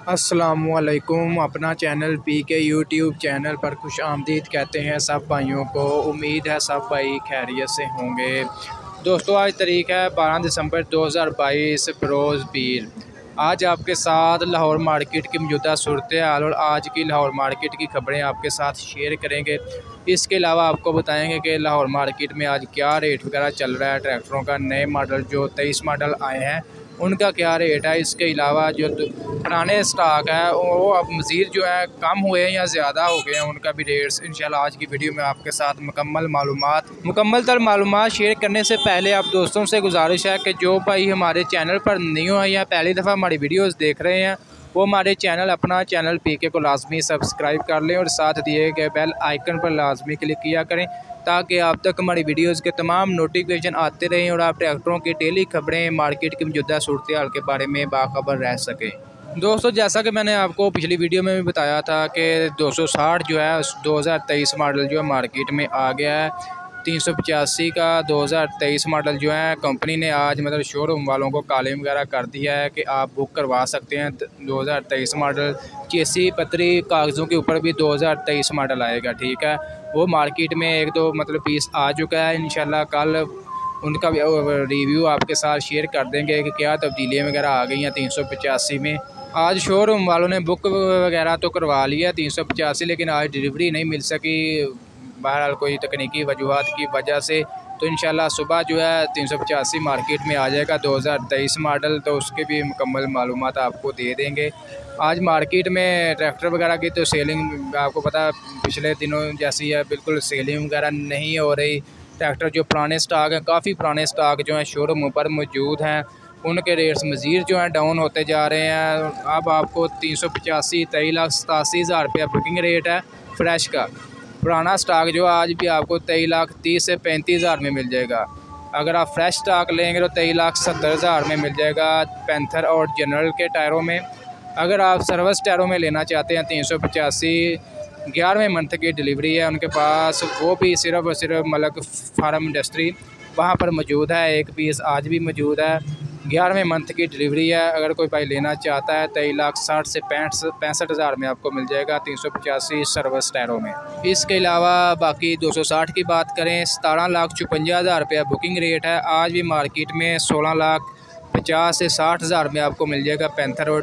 अस्सलामुअलैकुम। अपना channel PK YouTube channel पर खुश आमदीद कहते हैं सब भाइयों को। उम्मीद है सब भाई खैरियत से होंगे। दोस्तों, आज तारीख़ है 12 दिसंबर 2022 बरोज़ पीर। आज आपके साथ लाहौर मार्केट की मौजूदा सूरत हाल और आज की लाहौर मार्केट की खबरें आपके साथ शेयर करेंगे। इसके अलावा आपको बताएंगे कि लाहौर मार्केट में आज क्या रेट वगैरह चल रहा है। ट्रैक्टरों का नए मॉडल जो 23 मॉडल आए हैं उनका क्या रेट है। इसके अलावा जो पुराने स्टॉक है वो अब मज़ीद जो है कम हुए हैं या ज़्यादा हो गए हैं, उनका भी रेट्स इंशाल्लाह आज की वीडियो में आपके साथ मुकम्मल तर मालूमात शेयर करने से पहले आप दोस्तों से गुजारिश है कि जो भाई हमारे चैनल पर न्यू है या पहली दफ़ा हमारी वीडियोज़ देख रहे हैं वो हमारे अपना चैनल PK को लाजमी सब्सक्राइब कर लें और साथ दिए गए बेल आइकन पर लाजमी क्लिक किया करें ताकि आप तक हमारी वीडियोज़ के तमाम नोटिफिकेशन आते रहें और आप ट्रैक्टरों की डेली खबरें मार्केट की मौजूदा सूरत हाल के बारे में बाखबर रह सकें। दोस्तों, जैसा कि मैंने आपको पिछली वीडियो में भी बताया था कि 260 जो है 2023 मॉडल जो है मार्केट में आ गया है। 385 का 2023 मॉडल जो है कंपनी ने आज मतलब शोरूम वालों को कॉलम वगैरह कर दिया है कि आप बुक करवा सकते हैं। 2023 मॉडल चेसी पतरी कागज़ों के ऊपर भी 2023 मॉडल आएगा। ठीक है, वो मार्केट में एक दो मतलब पीस आ चुका है। इंशाल्लाह कल उनका रिव्यू आपके साथ शेयर कर देंगे कि क्या तब्दीलियाँ वगैरह आ गई हैं 385 में। आज शोरूम वालों ने बुक वगैरह तो करवा लिया 385, लेकिन आज डिलीवरी नहीं मिल सकी बहरहाल कोई तकनीकी वजूहत की वजह से। तो इंशाल्लाह सुबह जो है 385 मार्केट में आ जाएगा 2023 मॉडल, तो उसके भी मुकम्मल मालूमात आपको दे देंगे। आज मार्केट में ट्रैक्टर वगैरह की तो सेलिंग आपको पता है पिछले दिनों जैसी है, बिल्कुल सेलिंग वगैरह नहीं हो रही। ट्रैक्टर जो पुराने स्टॉक हैं, काफ़ी पुराने स्टॉक जो हैं शोरूम पर मौजूद हैं, उनके रेट्स मज़ीद जो हैं डाउन होते जा रहे हैं। अब आपको 385 23,87,000 रुपया बुकिंग रेट है फ्रेश का। पुराना स्टॉक जो आज भी आपको 23,30,000 से 35,000 में मिल जाएगा। अगर आप फ्रेश स्टॉक लेंगे तो 23,70,000 में मिल जाएगा पैंथर और जनरल के टायरों में। अगर आप सर्विस टायरों में लेना चाहते हैं 385 11वें मंथ की डिलीवरी है उनके पास, वो भी सिर्फ और सिर्फ मलक फार्म इंडस्ट्री वहाँ पर मौजूद है। एक पीस आज भी मौजूद है, 11वें मंथ की डिलीवरी है। अगर कोई भाई लेना चाहता है 23,60,000 से 65,000 में आपको मिल जाएगा 385 सर्विस टायरों में। इसके अलावा बाकी 260 की बात करें 17,56,000 रुपया बुकिंग रेट है। आज भी मार्केट में 16,50,000 से 60,000 में आपको मिल जाएगा पैंथर और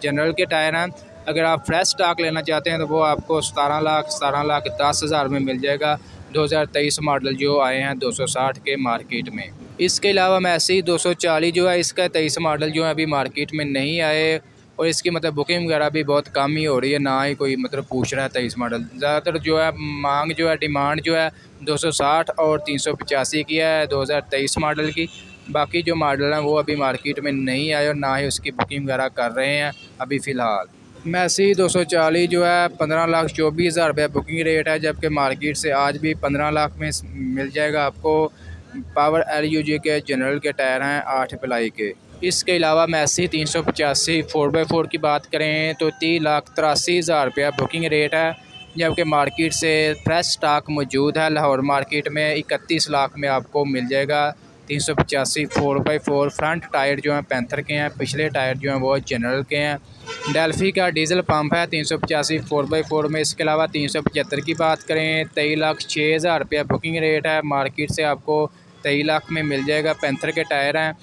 जनरल के टायर हैं। अगर आप फ्रेश स्टॉक लेना चाहते हैं तो वो आपको 17,10,000 में मिल जाएगा 2023 मॉडल जो आए हैं 260 के मार्केट में। इसके अलावा मैसी 240 जो है इसका 23 मॉडल जो है अभी मार्केट में नहीं आए और इसकी मतलब बुकिंग वगैरह भी बहुत कम ही हो रही है, ना ही कोई मतलब पूछ रहा है 23 मॉडल। ज़्यादातर जो है मांग जो है डिमांड जो है 260 और 385 की है 2023 मॉडल की। बाकी जो मॉडल हैं वो अभी मार्केट में नहीं आए और ना ही उसकी बुकिंग वगैरह कर रहे हैं अभी फ़िलहाल। मैसी 240 जो है 15,24,000 रुपये बुकिंग रेट है, जबकि मार्केट से आज भी 15 लाख में मिल जाएगा आपको। पावर LUG के जनरल के टायर हैं 8 प्लाई के। इसके अलावा मैसी 385 4x4 की बात करें तो 30,83,000 रुपया बुकिंग रेट है, जबकि मार्केट से फ्रेश स्टॉक मौजूद है लाहौर मार्केट में 31 लाख में आपको मिल जाएगा 385 4x4। फ्रंट टायर जो हैं पैंथर के हैं, पिछले टायर जो हैं वो जनरल के हैं। डेल्फी का डीजल पंप है 385 4x4 में। इसके अलावा 375 की बात करें 23,06,000 रुपया बुकिंग रेट है, मार्केट से आपको 23 लाख में मिल जाएगा पैंथर के टायर हैं।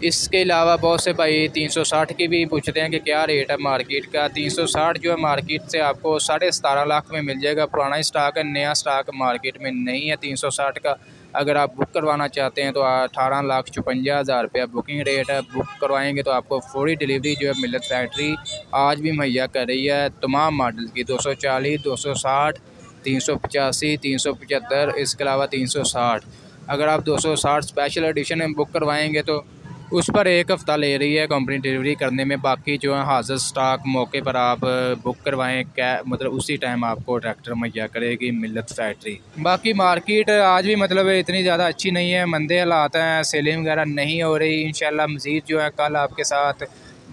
इसके अलावा बहुत से भाई 360 की भी पूछते हैं कि क्या रेट है मार्केट का। 360 जो है मार्केट से आपको 17.5 लाख में मिल जाएगा, पुराना स्टॉक है, नया स्टॉक मार्केट में नहीं है 360 का। अगर आप बुक करवाना चाहते हैं तो 18,56,000 रुपया बुकिंग रेट है। बुक करवाएंगे तो आपको फौरी डिलीवरी जो है मिल्लत फैक्ट्री आज भी मुहैया कर रही है तमाम मॉडल की 240 260 385 375। इसके अलावा 360 अगर आप 260 स्पेशल एडिशन में बुक करवाएंगे तो उस पर 1 हफ़्ता ले रही है कंपनी डिलीवरी करने में। बाकी जो है हाजिर स्टॉक मौके पर आप बुक करवाएं क्या मतलब उसी टाइम आपको ट्रैक्टर मुहैया करेगी मिल्लत फैक्ट्री। बाकी मार्केट आज भी मतलब इतनी ज़्यादा अच्छी नहीं है, मंदे हालात हैं, सेलिंग वगैरह नहीं हो रही। इंशाल्लाह मज़ीद जो है कल आपके साथ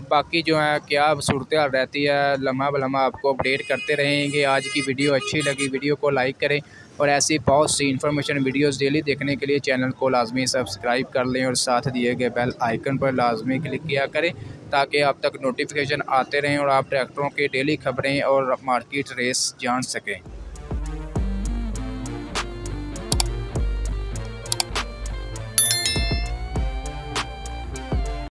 बाकी जो है क्या सूरत हाल रहती है लम्हा बलम्हा आपको अपडेट करते रहेंगे। आज की वीडियो अच्छी लगी वीडियो को लाइक करें और ऐसी बहुत सी इन्फॉर्मेशन वीडियोस डेली देखने के लिए चैनल को लाजमी सब्सक्राइब कर लें और साथ दिए गए बेल आइकन पर लाजमी क्लिक किया करें ताकि आप तक नोटिफिकेशन आते रहें और आप ट्रैक्टरों के डेली खबरें और मार्केट रेस जान सकें।